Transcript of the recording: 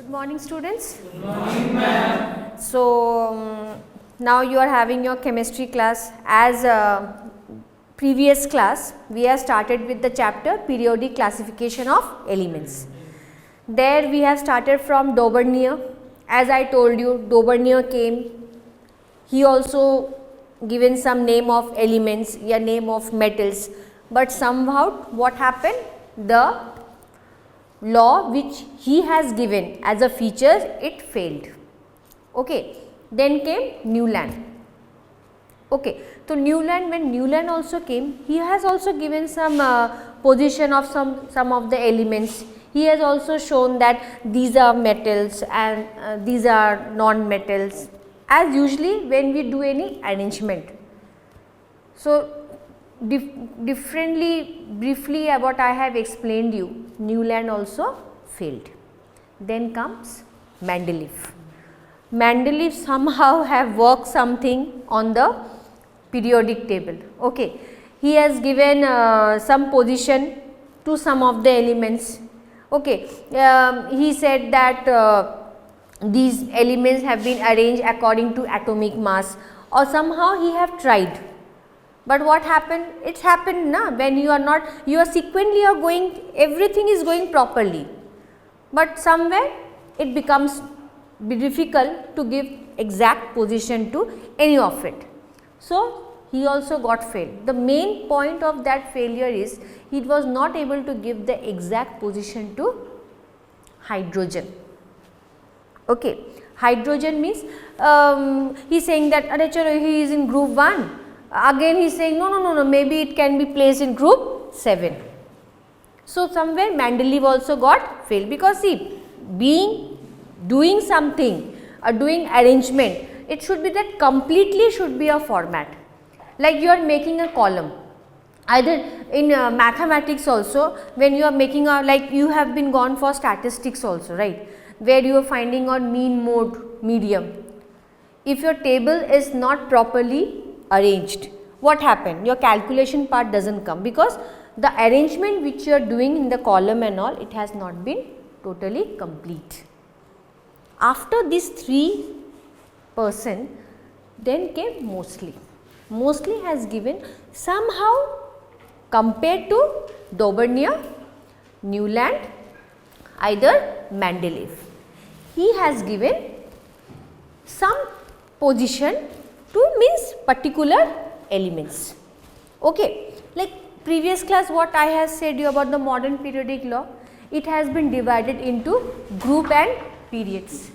Good morning, students. Good morning, ma'am. So, now you are having your chemistry class. As previous class, we have started with the chapter periodic classification of elements. There we have started from Daubernier. As I told you, Daubernier came. He also given some name of elements, a name of metals. But somehow what happened? The law which he has given as a feature, it failed. Okay. Then came Newland. Okay. So Newland, when Newland also came, he has also given some position of some of the elements. He has also shown that these are metals and these are non-metals, as usually when we do any arrangement. So differently, briefly what I have explained you, Newland also failed. Then comes Mendeleev. Mendeleev somehow have worked something on the periodic table. Okay. He has given some position to some of the elements. Okay. He said that these elements have been arranged according to atomic mass, or somehow he have tried. But what happened? It happened na, when you are not, you are sequentially are going, everything is going properly. But somewhere it becomes difficult to give exact position to any of it. So he also got failed. The main point of that failure is he was not able to give the exact position to hydrogen. Okay. Hydrogen means he is saying that he is in group 1. Again he is saying no, maybe it can be placed in group 7. So somewhere Mendeleev also got failed, because see, doing something or doing arrangement, it should be that completely should be a format. Like you are making a column, either in mathematics also, when you are making a, like you have been gone for statistics also, right, where you are finding on mean, mode, medium. If your table is not properly arranged, what happened? Your calculation part doesn't come, because the arrangement which you are doing in the column and all, it has not been totally complete. After these 3 person, then came Moseley. Moseley has given somehow, compared to Daubernier, Newland, either Mendeleev, he has given some position to means particular elements. Okay. Like previous class what I have said you about the modern periodic law, it has been divided into group and periods.